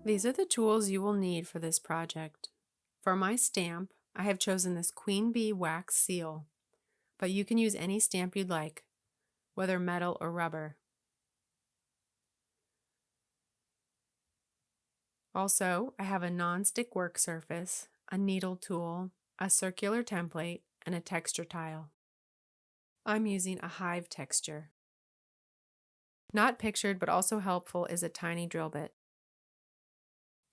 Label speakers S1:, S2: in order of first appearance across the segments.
S1: These are the tools you will need for this project. For my stamp, I have chosen this Queen Bee wax seal, but you can use any stamp you'd like, whether metal or rubber. Also, I have a non-stick work surface, a needle tool, a circular template, and a texture tile. I'm using a hive texture. Not pictured but also helpful is a tiny drill bit.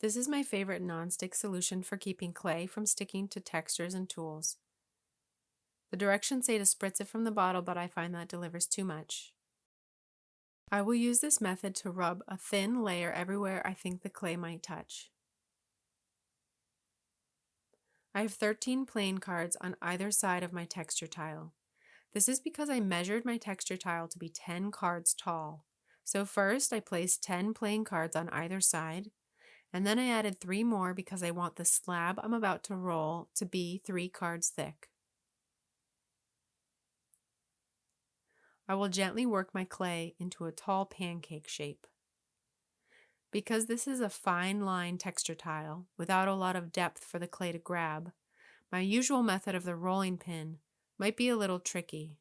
S1: This is my favorite non-stick solution for keeping clay from sticking to textures and tools. The directions say to spritz it from the bottle, but I find that delivers too much. I will use this method to rub a thin layer everywhere I think the clay might touch. I have 13 plain cards on either side of my texture tile. This is because I measured my texture tile to be 10 cards tall. So first I placed 10 plain cards on either side, and then I added 3 more because I want the slab I'm about to roll to be 3 cards thick. I will gently work my clay into a tall pancake shape. Because this is a fine line texture tile without a lot of depth for the clay to grab, my usual method of the rolling pin might be a little tricky.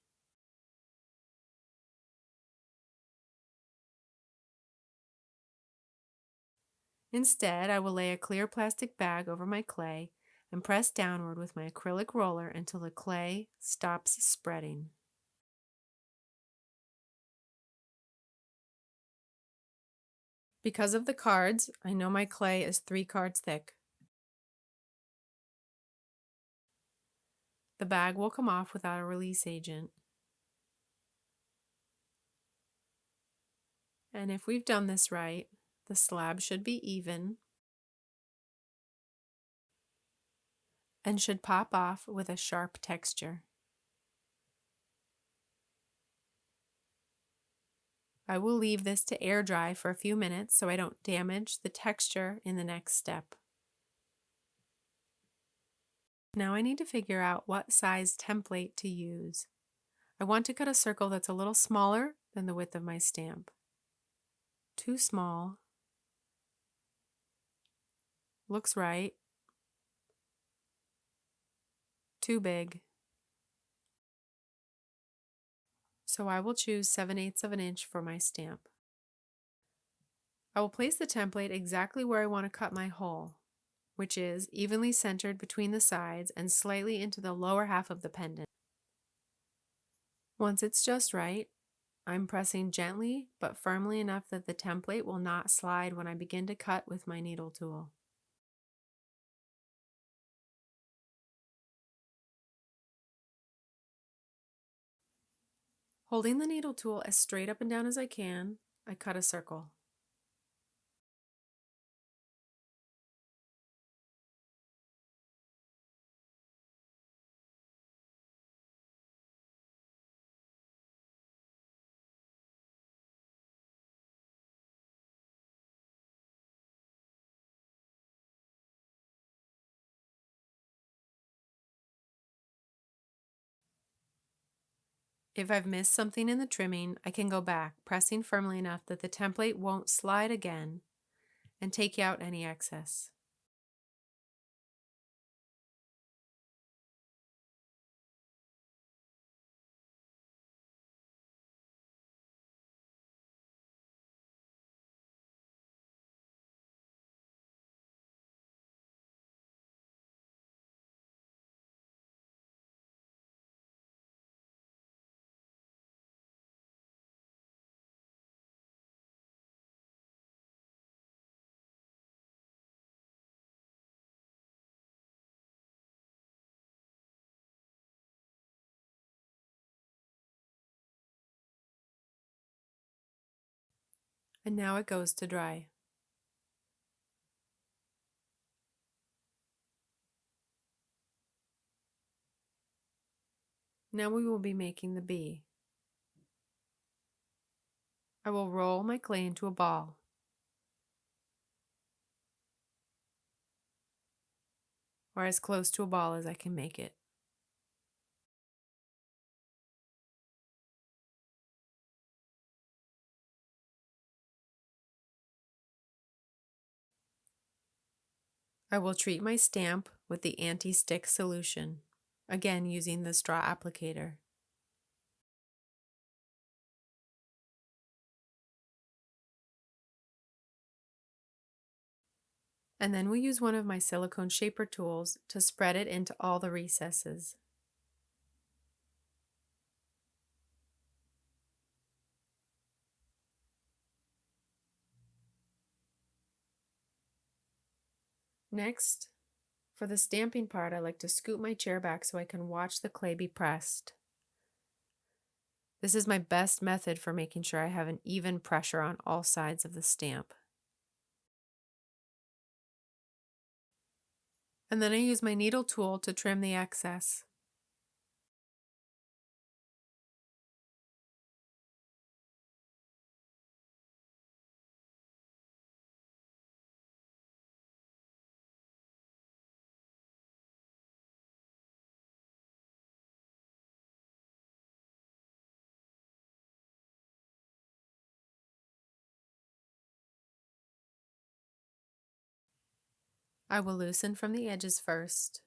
S1: Instead, I will lay a clear plastic bag over my clay and press downward with my acrylic roller until the clay stops spreading. Because of the cards, I know my clay is 3 cards thick. The bag will come off without a release agent. And if we've done this right, the slab should be even and should pop off with a sharp texture. I will leave this to air dry for a few minutes so I don't damage the texture in the next step. Now I need to figure out what size template to use. I want to cut a circle that's a little smaller than the width of my stamp. Too small. Looks right. Too big. So I will choose 7/8 of an inch for my stamp. I will place the template exactly where I want to cut my hole, which is evenly centered between the sides and slightly into the lower half of the pendant. Once it's just right, I'm pressing gently but firmly enough that the template will not slide when I begin to cut with my needle tool. Holding the needle tool as straight up and down as I can, I cut a circle. If I've missed something in the trimming, I can go back, pressing firmly enough that the template won't slide again, and take out any excess. And now it goes to dry. Now we will be making the bee. I will roll my clay into a ball. Or as close to a ball as I can make it. I will treat my stamp with the anti-stick solution, again using the straw applicator. And then we'll use one of my silicone shaper tools to spread it into all the recesses. Next, for the stamping part, I like to scoot my chair back so I can watch the clay be pressed. This is my best method for making sure I have an even pressure on all sides of the stamp. And then I use my needle tool to trim the excess. I will loosen from the edges first,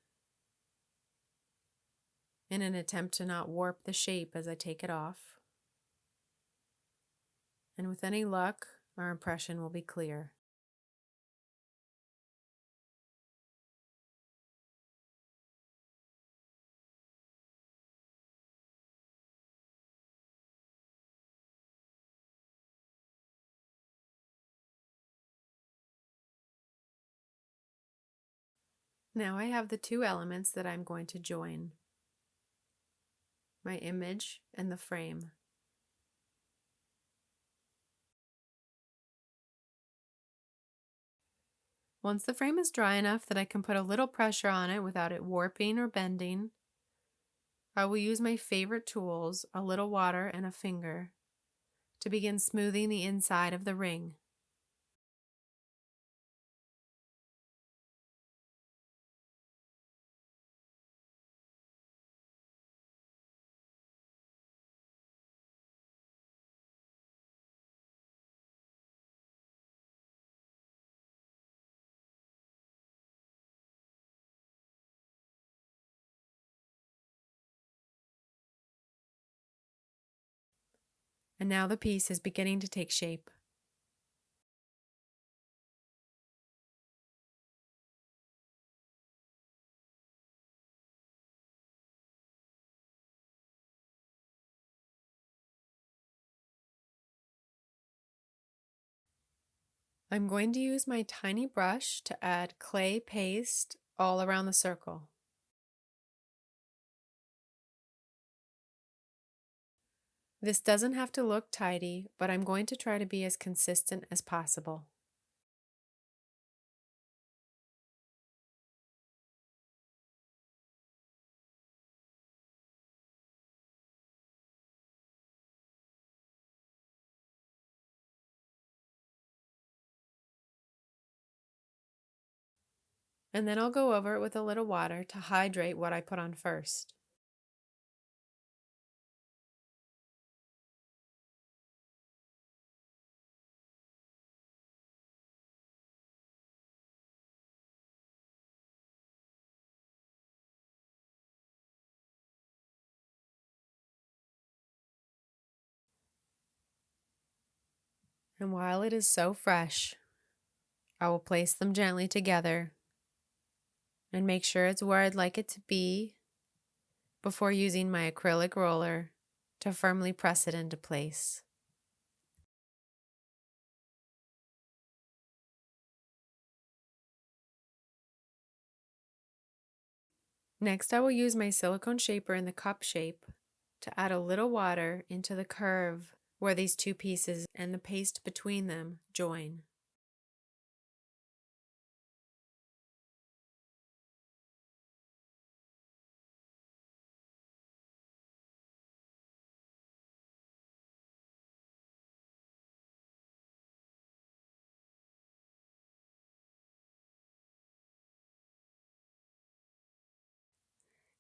S1: in an attempt to not warp the shape as I take it off. And with any luck, our impression will be clear. Now I have the two elements that I'm going to join, my image and the frame. Once the frame is dry enough that I can put a little pressure on it without it warping or bending, I will use my favorite tools, a little water and a finger, to begin smoothing the inside of the ring. And now the piece is beginning to take shape. I'm going to use my tiny brush to add clay paste all around the circle. This doesn't have to look tidy, but I'm going to try to be as consistent as possible. And then I'll go over it with a little water to hydrate what I put on first. And while it is so fresh, I will place them gently together and make sure it's where I'd like it to be before using my acrylic roller to firmly press it into place. Next, I will use my silicone shaper in the cup shape to add a little water into the curve where these two pieces and the paste between them join.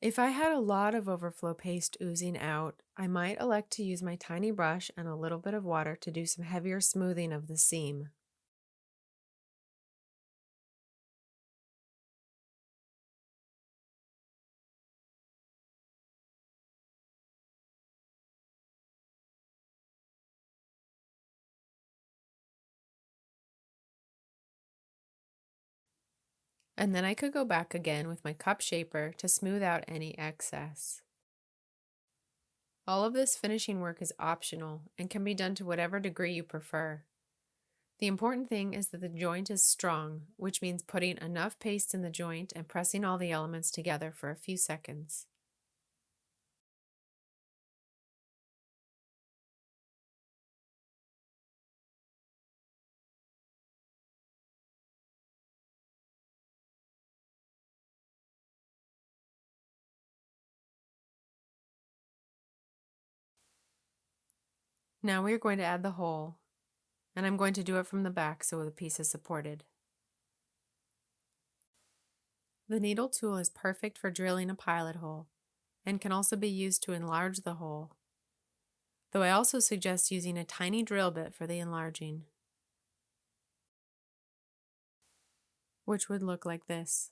S1: If I had a lot of overflow paste oozing out, I might elect to use my tiny brush and a little bit of water to do some heavier smoothing of the seam. And then I could go back again with my cup shaper to smooth out any excess. All of this finishing work is optional and can be done to whatever degree you prefer. The important thing is that the joint is strong, which means putting enough paste in the joint and pressing all the elements together for a few seconds. Now we are going to add the hole, and I'm going to do it from the back so the piece is supported. The needle tool is perfect for drilling a pilot hole and can also be used to enlarge the hole, though I also suggest using a tiny drill bit for the enlarging, which would look like this.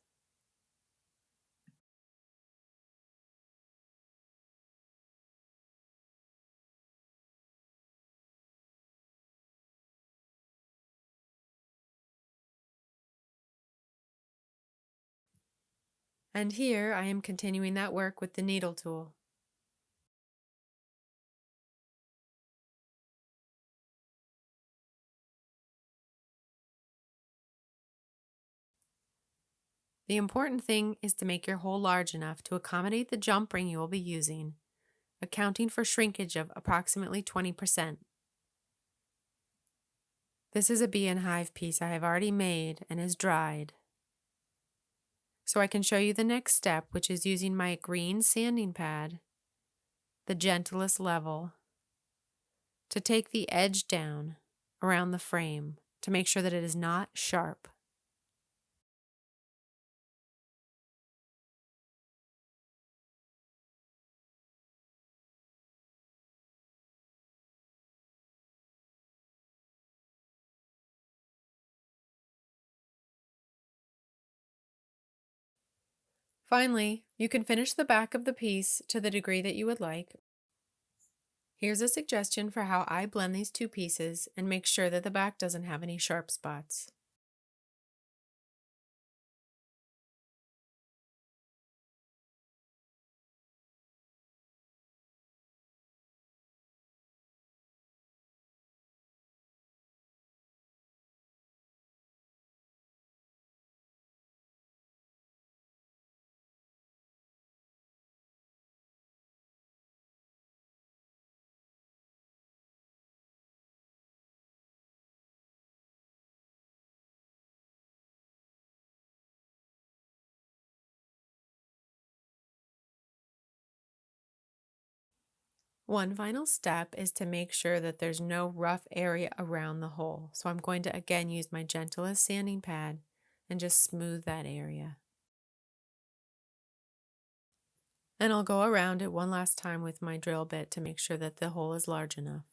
S1: And here I am continuing that work with the needle tool. The important thing is to make your hole large enough to accommodate the jump ring you will be using, accounting for shrinkage of approximately 20%. This is a bee and hive piece I have already made and is dried. So I can show you the next step, which is using my green sanding pad, the gentlest level, to take the edge down around the frame to make sure that it is not sharp. Finally, you can finish the back of the piece to the degree that you would like. Here's a suggestion for how I blend these two pieces and make sure that the back doesn't have any sharp spots. One final step is to make sure that there's no rough area around the hole. So I'm going to again use my gentlest sanding pad and just smooth that area. And I'll go around it one last time with my drill bit to make sure that the hole is large enough.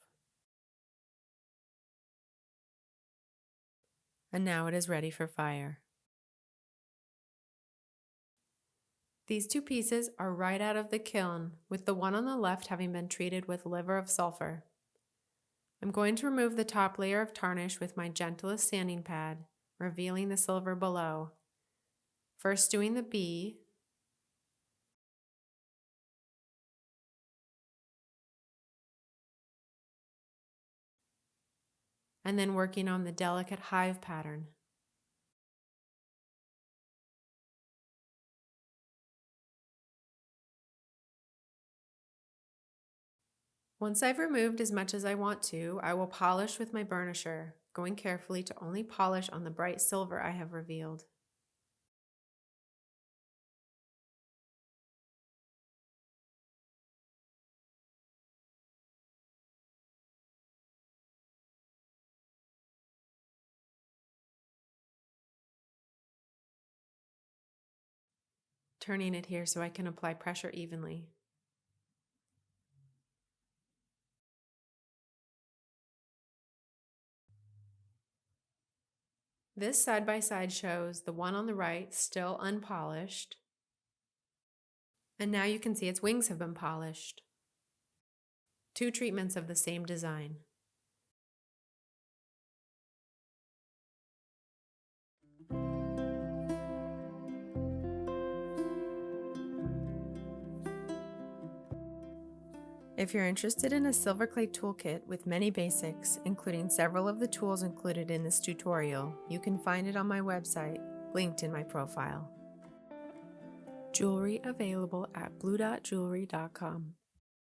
S1: And now it is ready for fire. These two pieces are right out of the kiln, with the one on the left having been treated with liver of sulfur. I'm going to remove the top layer of tarnish with my gentlest sanding pad, revealing the silver below. First doing the bee, and then working on the delicate hive pattern. Once I've removed as much as I want to, I will polish with my burnisher, going carefully to only polish on the bright silver I have revealed. Turning it here so I can apply pressure evenly. This side-by-side shows the one on the right still unpolished, and now you can see its wings have been polished. Two treatments of the same design. If you're interested in a silver clay toolkit with many basics, including several of the tools included in this tutorial, you can find it on my website, linked in my profile. Jewelry available at bluedotjewelry.com.